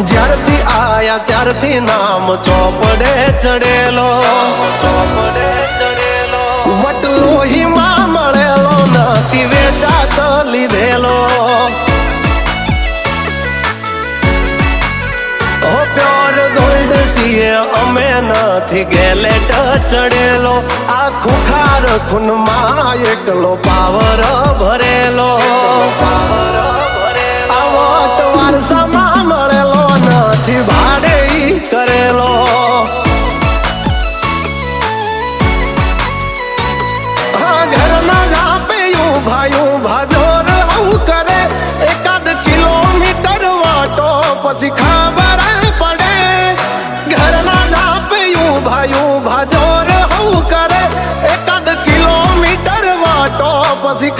જ્યારથી આયા ત્યારથી નામ ચોપડે ચડેલો, વટલો હિમા મળેલો નથી વેચાત લીધેલો. પ્યોર ગોલ્ડ સીએ અમે નથી ગેલેટ ચડેલો. આ ખુખાર ખૂનમાં એકલો પાવર ભરેલો. આ વટ વારસામાં મળેલો નથી ભાડે કરેલો. હા ઘરના જાપે ઉભા જોર આવું કરે. એકાદ કિલોમીટર વાટો પછી ખબર પડે. ઘરના જાપે ઉભા જોર આવું કરે. એકાદ કિલોમીટર વાટો પછી